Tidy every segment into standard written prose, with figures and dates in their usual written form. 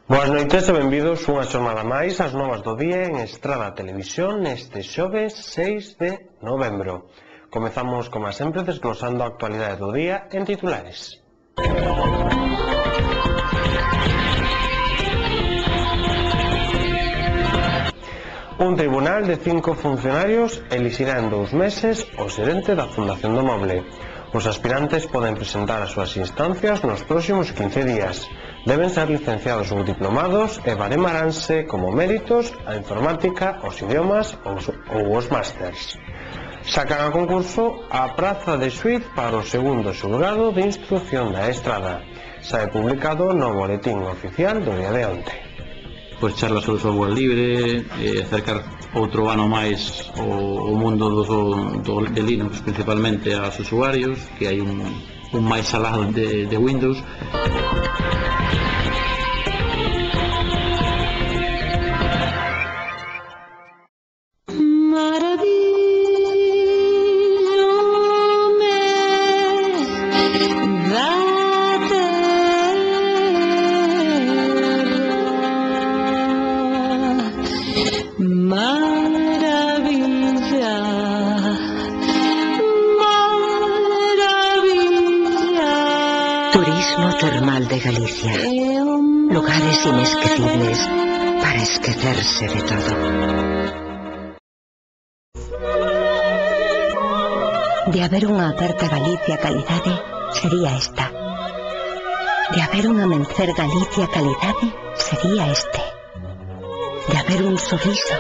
Boas noites e benvidos unha xornada máis ás novas do día en Estrada Televisión neste xoves 6 de novembro. Comezamos, como sempre, desglosando a actualidade do día en titulares. Un tribunal de 5 funcionarios elixirá en 2 meses o xerente da Fundación do Moble. Os aspirantes poden presentar as súas instancias nos próximos 15 días. Deben ser licenciados ou diplomados e baremaránse como méritos a informática, os idiomas ou os másters. Sacan a concurso a praza de xuíz para o segundo xulgado de instrucción da Estrada. Sae publicado no boletín oficial do día de onte. Pois charlas sobre software libre, acercar outro ano máis o mundo de Linux, principalmente aos usuarios, que hai un máis alá de Windows. Turismo termal de Galicia. Lugares inesquecibles para esquecerse de todo. De haber unha aperta Galicia calidade, sería esta. De haber un amencer Galicia calidade, sería este. De haber un sorriso.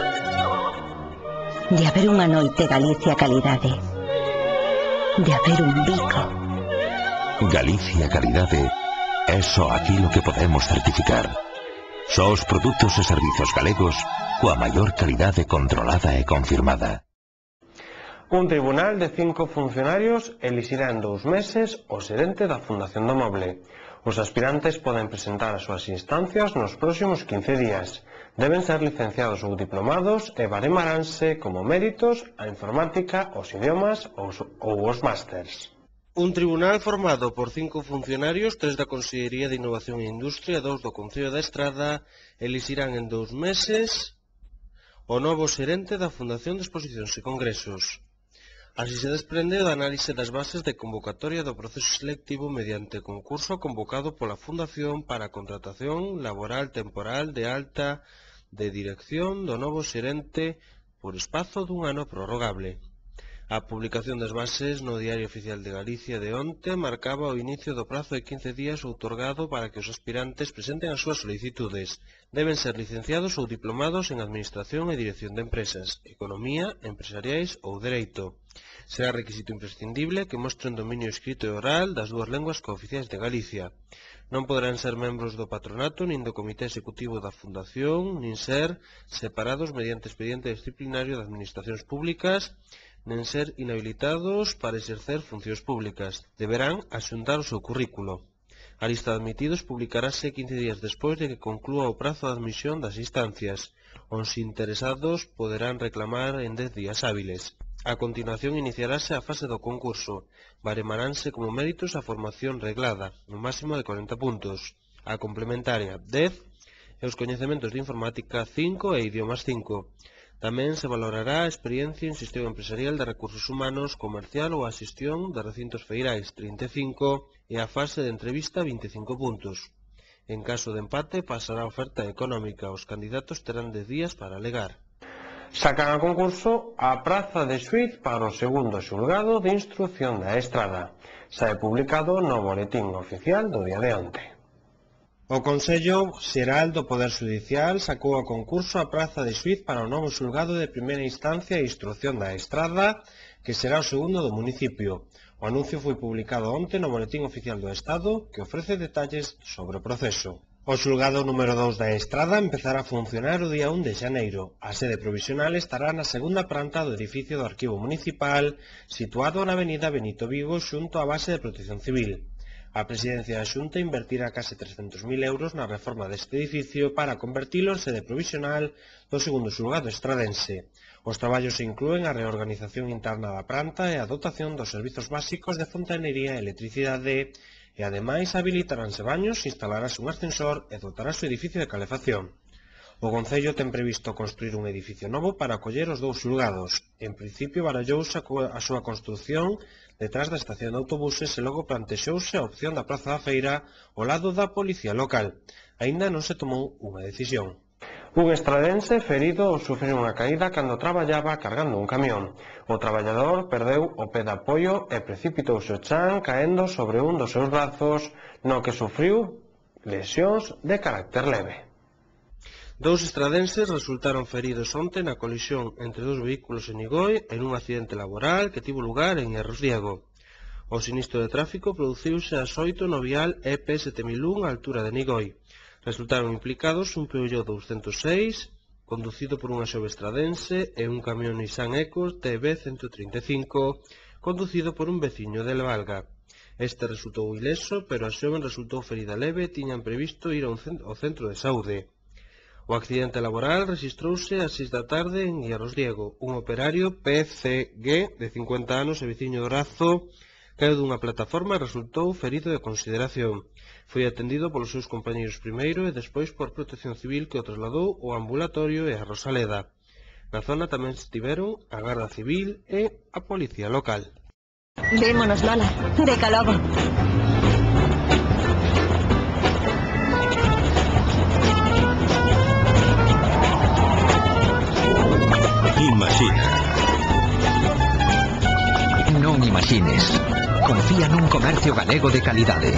De haber unha noite Galicia calidade. De haber un bico. Galicia Calidade é só aquilo que podemos certificar. Só os produtos e servizos galegos coa maior calidade controlada e confirmada. Un tribunal de 5 funcionarios elixirá en 2 meses o xerente da Fundación do Moble. Os aspirantes poden presentar as súas instancias nos próximos 15 días. Deben ser licenciados ou diplomados e baremaránse como méritos a informática, os idiomas ou os másters. Un tribunal formado por 5 funcionarios, 3 da Consellería de Innovación e Industria e 2 do Concello da Estrada, elixirán en 2 meses o novo xerente da Fundación de Exposicións e Congresos. Así se desprende da análise das bases de convocatoria do proceso selectivo mediante concurso convocado pola Fundación para a contratación laboral temporal de alta de dirección do novo xerente por espazo dun ano prorrogable. A publicación das bases no Diario Oficial de Galicia de onte marcaba o inicio do prazo de 15 días outorgado para que os aspirantes presenten as súas solicitudes. Deben ser licenciados ou diplomados en Administración e Dirección de Empresas, Economía, Empresariais ou Dereito. Será requisito imprescindible que mostren dominio escrito e oral das 2 linguas cooficiais de Galicia. Non poderán ser membros do patronato nin do comité executivo da Fundación, nin ser separados mediante expediente disciplinario de administracións públicas, nen ser inhabilitados para exercer funcións públicas. Deberán axuntar o seu currículo. A lista de admitidos publicarase 15 días despois de que conclúa o prazo de admisión das instancias. Os interesados poderán reclamar en 10 días hábiles. A continuación iniciarase a fase do concurso. Baremaránse como méritos a formación reglada, no máximo de 40 puntos. A complementaria, 10, e os coñecementos de informática, 5 e idiomas 5. Tamén se valorará a experiencia en sistema empresarial de recursos humanos, comercial ou a xestión de recintos feirais, 35, e a fase de entrevista, 25 puntos. En caso de empate, pasará a oferta económica. Os candidatos terán 10 días para alegar. Sacan a concurso a praza de xuíz para o segundo xulgado de instrucción da Estrada. Sae publicado no boletín oficial do día de onte. O Consello Xeral do Poder Xudicial sacou a concurso a praza de xuíz para o novo xulgado de primeira instancia e instrucción da Estrada, que será o segundo do municipio. O anuncio foi publicado onte no Boletín Oficial do Estado, que ofrece detalles sobre o proceso. O xulgado número 2 da Estrada empezará a funcionar o día 1 de xaneiro. A sede provisional estará na segunda planta do edificio do Arquivo Municipal, situado na avenida Benito Vigo xunto á base de Protección Civil. A Presidencia da Xunta invertirá case 300.000 euros na reforma deste edificio para convertilo en sede provisional do segundo xulgado estradense. Os traballos inclúen a reorganización interna da planta e a dotación dos servizos básicos de fontanería e electricidade, e ademais habilitaránse baños, instalarase un ascensor e dotarase o edificio de calefacción. O Concello ten previsto construir un edificio novo para acoller os dous xulgados. En principio barallouse a súa construción detrás da estación de autobuses e logo plantexouse a opción da Praza da Feira ao lado da Policía Local. Aínda non se tomou unha decisión. Un estradense ferido ao sufrir unha caída cando traballaba cargando un camión. O traballador perdeu o pé de apoio e precipitouse ao chan caendo sobre un dos seus brazos, no que sufriu lesións de carácter leve. Dous estradenses resultaron feridos onte na colisión entre dous vehículos en Nigoi en un accidente laboral que tivo lugar en Erros Diego. O sinistro de tráfico produciuse ás 8 no vial EP 7001 á altura de Nigoi. Resultaron implicados un Peugeot 206, conducido por unha xove estradense, e un camión Nissan Eco TB 135, conducido por un veciño de Valga. Este resultou ileso, pero a xoven resultou ferida leve e tiñan previsto ir ao centro de saúde. O accidente laboral rexistrouse ás 6 da tarde en Hierros Diego. Un operario PCG de 50 anos e veciño do Razo caeu dunha plataforma e resultou ferido de consideración. Foi atendido polos seus compañeiros primeiro e despois por Protección Civil, que o trasladou ao ambulatorio e a Rosaleda. Na zona tamén estiveron a Garda Civil e a Policía Local. Vémonos, Lola. Decalogo. Imagina. Non imagines. Confía nun comercio galego de calidade.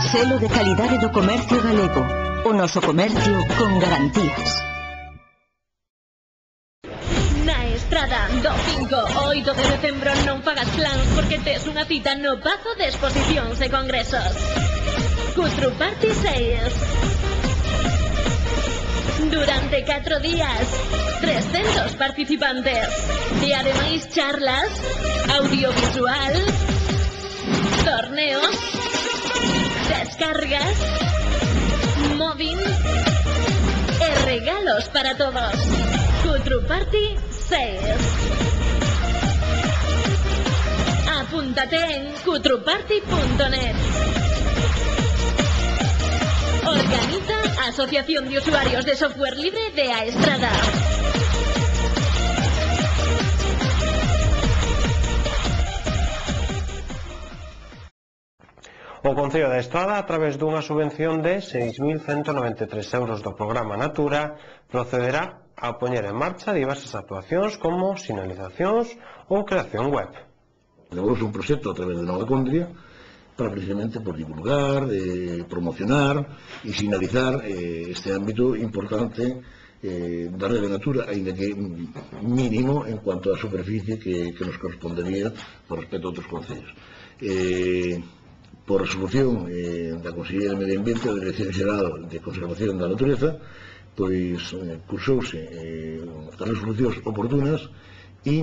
Selo de calidade do comercio galego. O noso comercio con garantías. Na Estrada, do 5 ao 8 de decembro non pagas plans porque tes unha cita no Pazo de Exposicións e Congresos. Cutru Party Sales. Durante 4 días, 300 participantes. E ademais charlas, audiovisual, torneos, descargas, móvil e regalos para todos. Cutru Party Sales. Apúntate en cutruparty.net. Organiza Asociación de Usuarios de Software Libre de A Estrada. O Concello da Estrada, a través dunha subvención de 6.193 euros do programa Natura, procederá a poñer en marcha diversas actuacións como sinalizacións ou creación web. Levamos un proxecto a través de Nova Condria para precisamente por divulgar, promocionar e sinalizar este ámbito importante da Rede Natura, ainda que mínimo en cuanto á superficie que nos correspondería por respecto a outros concellos. Por resolución da Consellería de Medio Ambiente da Dirección Xeral de Conservación da Natureza, pois cursouse as resolucións oportunas e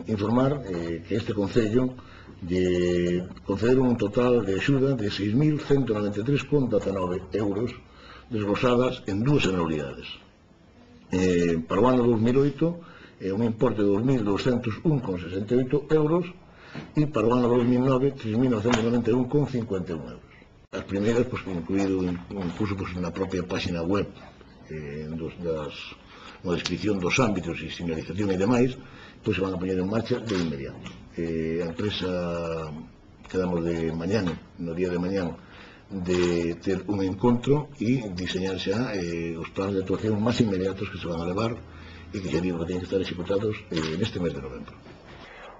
informar que este Concello de conceder un total de axuda de 6.193,19 euros desglosadas en dúas anualidades. Para o ano 2008 un importe de 2.201,68 euros e para o ano 2009 3.991,51 euros. As primeiras, incluído incluso na propia página web na descripción dos ámbitos e señalización e demais, pois se van a poñer en marcha de inmediato. A empresa quedamos de mañán, no día de mañán, de ter un encontro e diseñar xa os planes de actuación máis inmediatos que se van a levar e que xa digo que teñen que estar executados neste mes de novembro.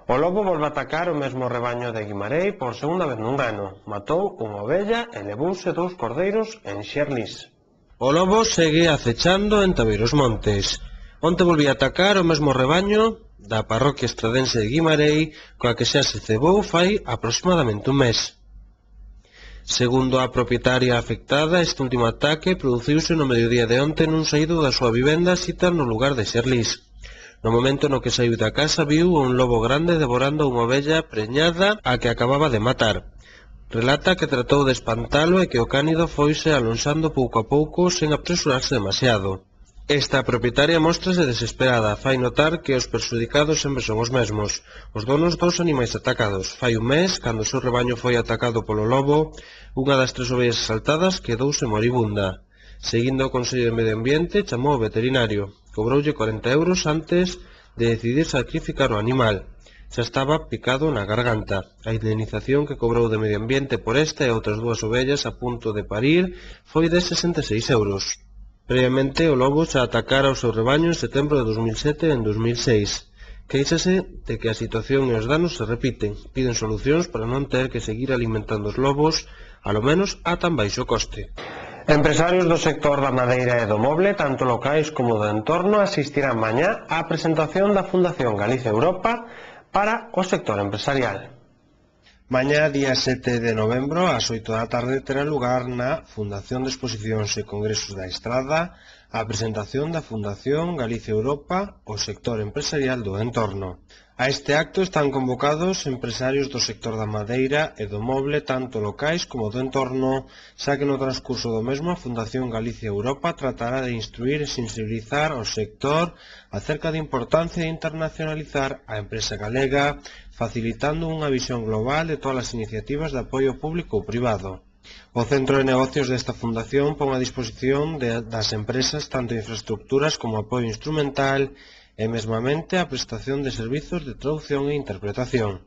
O lobo volve a atacar o mesmo rebaño de Guimarei por segunda vez nun ano. Matou unha ovella e levouse 2 cordeiros en Xerlís. O lobo segue acechando en Tabeiros Montes. Onte volvía a atacar o mesmo rebaño da parroquia estradense de Guimarei, coa que xa se cebou fai aproximadamente un mes. Segundo a propietaria afectada, este último ataque produciuse no mediodía de onte nun saído da súa vivenda sita no lugar de Xerlís. No momento no que saiu da casa viu un lobo grande devorando unha ovella preñada a que acababa de matar. Relata que tratou de espantalo e que o cánido foise alonxando pouco a pouco sen apresurarse demasiado. Esta propietaria móstrase desesperada, fai notar que os perxudicados sempre son os mesmos, os donos dos animais atacados. Fai un mes, cando o seu rebaño foi atacado polo lobo, unha das 3 ovellas asaltadas quedouse moribunda. Seguindo o Consello de Medio Ambiente, chamou ao veterinario. Cobroulle 40 euros antes de decidir sacrificar o animal. Xa estaba picado na garganta. A indemnización que cobrou de Medio Ambiente por esta e outras 2 ovellas a punto de parir foi de 66 euros. Previamente, o lobo xa atacara o seu rebaño en setembro de 2007 e en 2006. Queixase de que a situación e os danos se repiten. Piden solucións para non ter que seguir alimentando os lobos, alo menos a tan baixo coste. Empresarios do sector da madeira e do moble, tanto locais como do entorno, asistirán mañá á presentación da Fundación Galicia Europa para o sector empresarial. Mañá, día 7 de novembro, ás 8 da tarde, terá lugar na Fundación de Exposicións e Congresos da Estrada a presentación da Fundación Galicia Europa ao sector empresarial do entorno. A este acto están convocados empresarios do sector da madeira e do moble, tanto locais como do entorno, xa que no transcurso do mesmo a Fundación Galicia Europa tratará de instruir e sensibilizar ao sector acerca da importancia de internacionalizar a empresa galega, facilitando unha visión global de todas as iniciativas de apoio público ou privado. O Centro de Negocios desta fundación pon a disposición das empresas tanto infraestructuras como apoio instrumental e mesmamente a prestación de servizos de traducción e interpretación.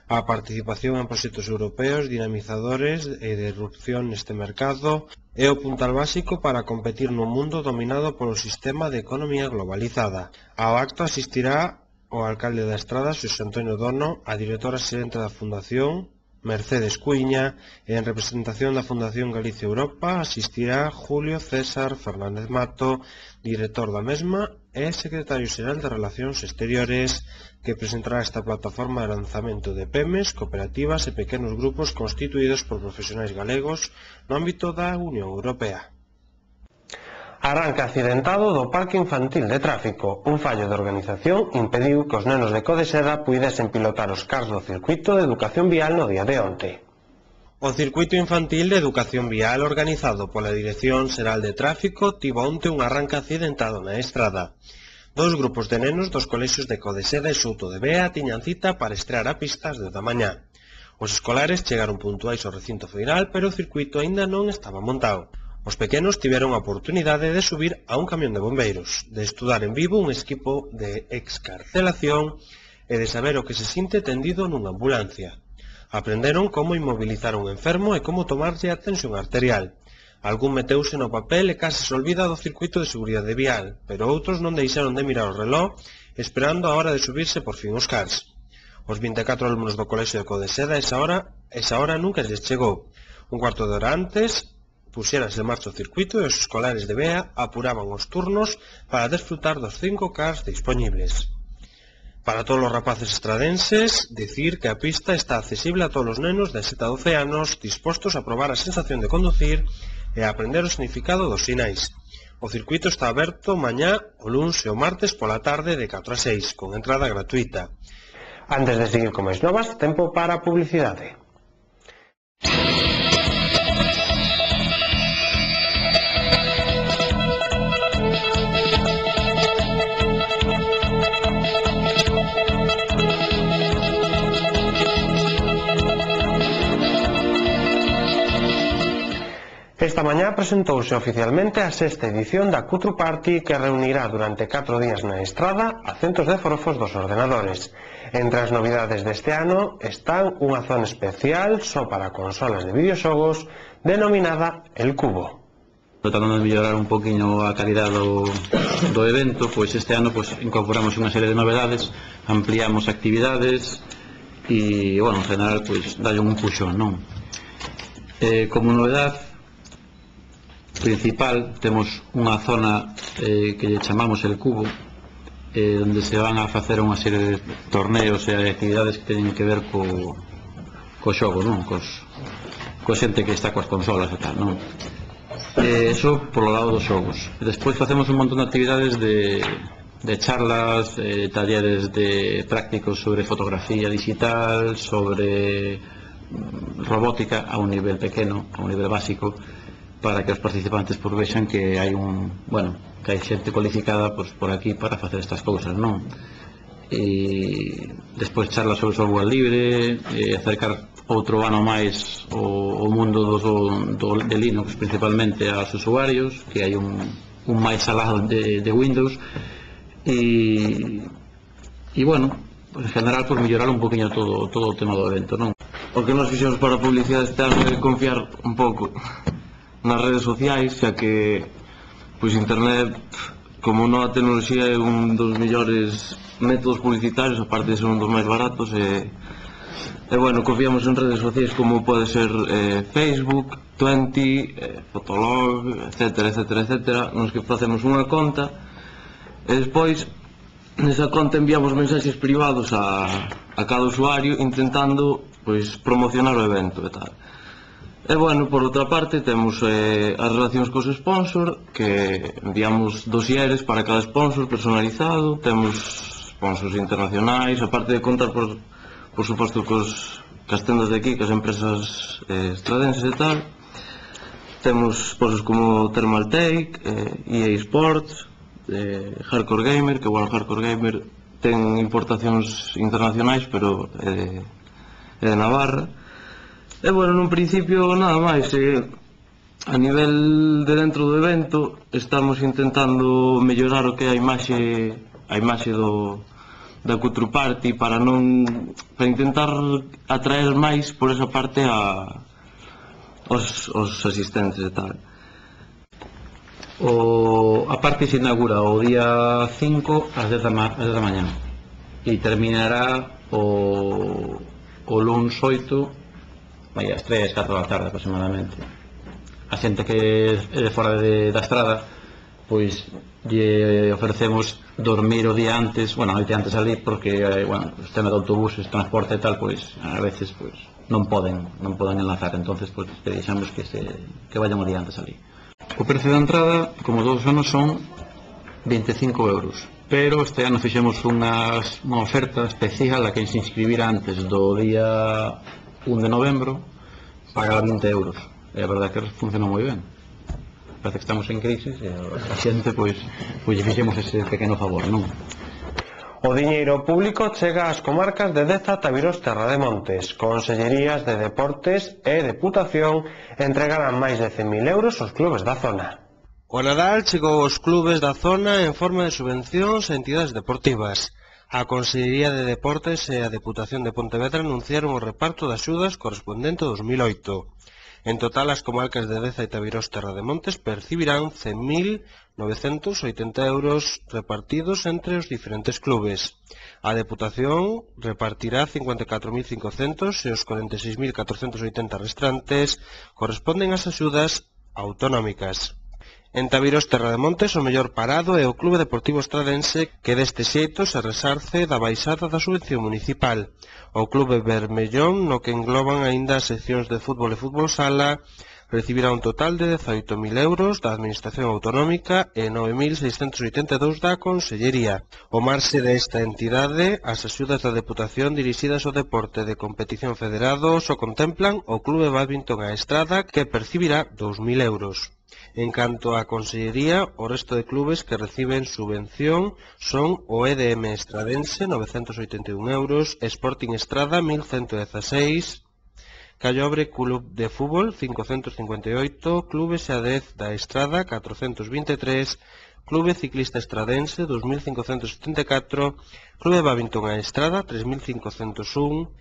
A participación en proxectos europeos dinamizadores e de irrupción neste mercado é o puntal básico para competir nun mundo dominado polo sistema de economía globalizada. Ao acto asistirá o alcalde da Estrada, Xosé Antonio Dono, a directora xerente da Fundación, Mercedes Cuiña, e en representación da Fundación Galicia Europa asistirá Julio César Fernández Mato, director da mesma e secretario xeral de Relacións Exteriores, que presentará esta plataforma de lanzamento de PEMES, cooperativas e pequenos grupos constituídos por profesionais galegos no ámbito da Unión Europea. Arranque accidentado do Parque Infantil de Tráfico. Un fallo de organización impediu que os nenos de Codeseda puidesen pilotar os cars do circuito de educación vial no día de onte. O Circuito Infantil de Educación Vial organizado pola Dirección Xeral de Tráfico tivo onte un arranque accidentado na estrada. 2 grupos de nenos dos colexios de Codeseda e Souto de Bea tiñan cita para estrear a pista ás 10 da mañá. Os escolares chegaron puntuais ao recinto feiral, pero o circuito aínda non estaba montado. Os pequenos tiveron a oportunidade de subir a un camión de bombeiros, de estudar en vivo un equipo de excarcelación e de saber o que se sinte tendido nunha ambulancia. Aprenderon como inmobilizar un enfermo e como tomarlle a tensión arterial. Algún meteuse no papel e case se olvida do circuito de seguridade vial, pero outros non deixaron de mirar o reloj esperando a hora de subirse por fin os cars. Os 24 alumnos do colexio de Codeseda esa hora nunca lles chegou. Un cuarto de hora antes puxérase en marcha o circuito e os escolares de Bea apuraban os turnos para desfrutar dos 5 cars dispoñibles. Para todos os rapaces estradenses, dicir que a pista está accesible a todos os nenos de 7 a 12 anos dispostos a probar a sensación de conducir e a aprender o significado dos sinais. O circuito está aberto mañá, o luns e o martes pola tarde de 4 a 6, con entrada gratuita. Antes de seguir con máis novas, tempo para a publicidade. Esta mañá presentouse oficialmente a 6ª edición da Cutru Party, que reunirá durante 4 días na Estrada a centos de forofos dos ordenadores. Entre as novidades deste ano están unha zona especial só para consolas de videoxogos denominada El Cubo. Tratando de mellorar un poquinho a calidad do evento, pois este ano incorporamos unha serie de novedades, ampliamos actividades e, bueno, en general, dalle un puxón, non? Como novedade principal temos unha zona que lle chamamos El Cubo, onde se van a facer unha serie de torneos e actividades que teñen que ver co xogo, non? Co xente que está coas consolas e tal, non? Eso polo lado dos xogos. Despois facemos un montón de actividades de charlas, talleres de prácticos sobre fotografía digital, sobre robótica a un nivel pequeno, a un nivel básico, para que os participantes vexan que hai que hai xente cualificada por aquí para facer estas cousas, non? E despois charlas sobre software libre, acercar outro ano máis o mundo de Linux, principalmente aos usuarios, que hai un máis alado de Windows, e bueno, en general mellorar un poquinho todo o tema do evento, non? O que nos fixemos para a publicidade este ano é confiar un pouco nas redes sociais, xa que internet, como nova tecnoloxía, é un dos mellores métodos publicitarios, aparte de ser un dos máis baratos, e bueno, confiamos en redes sociais como pode ser Facebook, Twenty, Fotolog, etcétera, nos que facemos unha conta e despois nesa conta enviamos mensaxes privados a cada usuario intentando promocionar o evento e tal. E bueno, por outra parte temos as relacións cos sponsors, que enviamos dosieres para cada sponsor personalizado, temos sponsors internacionais, aparte de contar por suposto cas tendas de aquí, cas empresas estradenses e tal. Temos sponsors como Thermaltake, EA Sports, Hardcore Gamer, que bueno, Hardcore Gamer ten importacións internacionais, pero é de Navarra. E bueno, nun principio nada máis, a nivel de dentro do evento estamos intentando mellorar o que é a imaxe da Cutru Party para intentar atraer máis por esa parte aos asistentes e tal. A parte se inaugura o día 5 ás 10 da mañá e terminará o luns 8 ás 3, 4 da tarde aproximadamente. A xente que é de fora da estrada, lle ofrecemos dormir o día antes, a noite antes ali, porque o tema de autobuses, transporte e tal, a veces non poden enlazar, entonces que deixamos que vayan o día antes ali. O precio da entrada, como todos os anos, son 25 euros, pero este ano fixemos unha oferta especial a quen se inscribira antes do día 1 de novembro, pagar 20 euros. E a verdade que funcionou moi ben. Parece que estamos en crisis e a xente, lle fixemos ese pequeno favor, non? O diñeiro público chega ás comarcas de Deza, Tabiros, Terra de Montes. Consellerías de Deportes e Deputación entregarán máis de 100.000 euros aos clubes da zona. O Nadal chegou aos clubes da zona en forma de subvencións a entidades deportivas. A Consellería de Deportes e a Deputación de Pontevedra anunciaron o reparto de axudas correspondente ao 2008. En total, as comarcas de Deza e Tabiros, Terra de Montes percibirán 100.980 euros repartidos entre os diferentes clubes. A Deputación repartirá 54.500 e os 46.480 restantes corresponden ás axudas autonómicas. En Tabiros, Terra de Montes, o mellor parado é o Clube Deportivo Estradense, que deste xeito se resarce da baixada da subvención municipal. O Clube Bermellón, no que engloban aínda as seccións de fútbol e fútbol sala, recibirá un total de 18.000 euros da Administración Autonómica e 9.682 da Consellería. O marxe desta entidade, as axudas da Deputación dirixidas ao deporte de competición federados o contemplan o Clube Badminton A Estrada, que percibirá 2.000 euros. En canto á Consellería, o resto de clubes que reciben subvención son o EDM Estradense, 981 euros, Sporting Estrada, 1.116, Callobre Club de Fútbol, 558, Clube Xadrez da Estrada, 423, Clube Ciclista Estradense, 2.574, Clube Badminton A Estrada, 3.501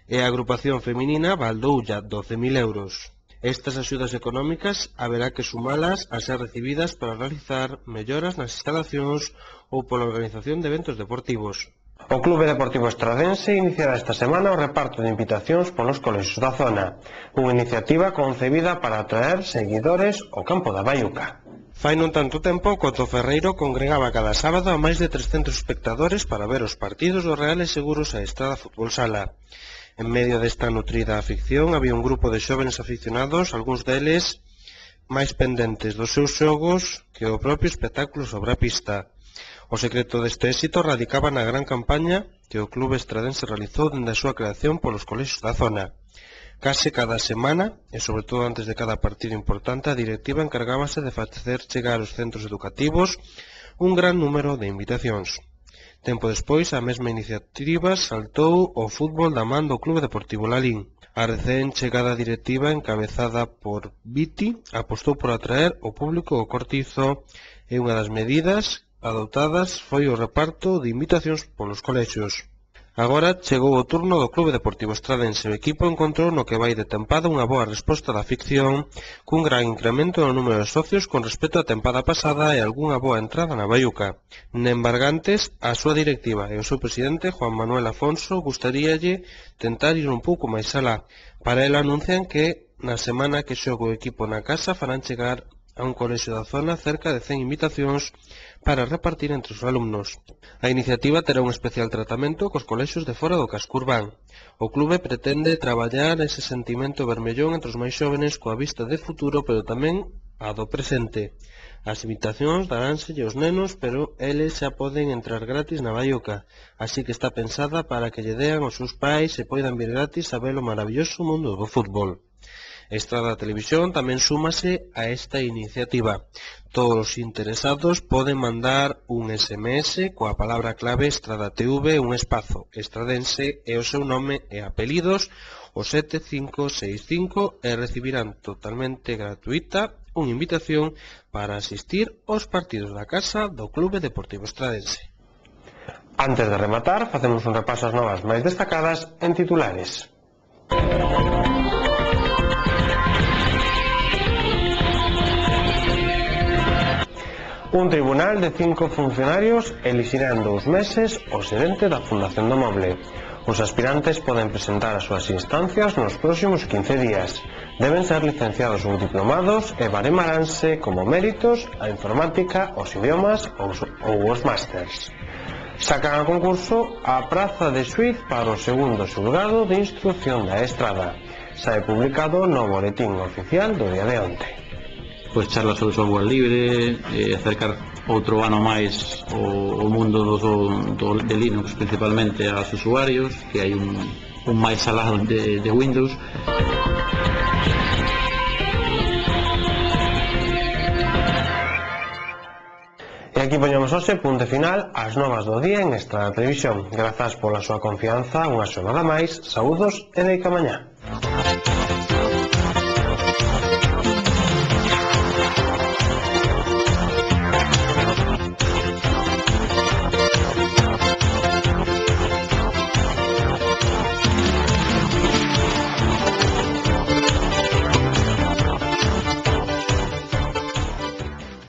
e a Agrupación Feminina Valdoulla, 12.000 euros. Estas axudas económicas haberá que sumalas a ser recibidas para realizar melloras nas instalacións ou pola organización de eventos deportivos. O Clube Deportivo Estradense iniciará esta semana o reparto de invitacións polos colexios da zona, unha iniciativa concebida para atraer seguidores ao campo da Baiuca. Fai non tanto tempo, o Coto Ferreiro congregaba cada sábado a máis de 300 espectadores para ver os partidos do Real e Seguros a Estrada Fútbol Sala. En medio desta nutrida afición había un grupo de xóvenes aficionados, algúns deles máis pendentes dos seus xogos que o propio espectáculo sobre a pista. O secreto deste éxito radicaba na gran campaña que o clube estradense realizou dende a súa creación polos colexios da zona. Case cada semana, e sobre todo antes de cada partido importante, a directiva encargábase de facer chegar aos centros educativos un gran número de invitacións. Tempo despois, a mesma iniciativa saltou ao fútbol da man do Clube Deportivo Lalín. A recén chegada directiva, encabezada por Viti, apostou por atraer o público ao Cortizo e unha das medidas adoptadas foi o reparto de invitacións polos colexios. Agora chegou o turno do Clube Deportivo Estradense. O equipo encontrou no que vai de tempada unha boa resposta da afición, cun gran incremento no número de socios con respecto á tempada pasada e algunha boa entrada na Baiuca. Nembargantes, a súa directiva e o seu presidente, Juan Manuel Afonso, gustaríalle tentar ir un pouco máis alá. Para el anuncian que na semana que xoga o equipo na casa farán chegar a un colexio da zona cerca de 100 invitacións para repartir entre os alumnos. A iniciativa terá un especial tratamento cos colexios de fora do casco urbán. O clube pretende traballar ese sentimento vermellón entre os máis xóvenes coa vista de futuro, pero tamén a do presente. As invitacións daránselle aos nenos, pero eles xa poden entrar gratis na Baiuca, así que está pensada para que lle dean aos seus pais e poidan vir gratis a ver o maravilloso mundo do fútbol. Estrada Televisión tamén súmase a esta iniciativa. Todos os interesados poden mandar un SMS coa palabra clave Estrada TV, un espazo estradense e o seu nome e apelidos o 7565 e recibirán totalmente gratuita unha invitación para asistir aos partidos da casa do Clube Deportivo Estradense. Antes de rematar, facemos un repaso ás novas máis destacadas en titulares. Un tribunal de 5 funcionarios elixirá en 2 meses o xerente da Fundación do Moble. Os aspirantes poden presentar as súas instancias nos próximos 15 días. Deben ser licenciados ou diplomados e baremaránse como méritos a informática, os idiomas ou os másters. Sacan a concurso a praza de xuíz para o segundo xulgado de instrucción da Estrada. Sae publicado no boletín oficial do día de onte. Pois charlas sobre software libre, acercar outro ano máis o mundo de Linux principalmente aos usuarios, que hai un máis alá de Windows. E aquí poñemos hoxe punto final ás novas do día en Estrada Televisión. Grazas pola súa confianza, unha xornada máis, saúdos e deica mañá.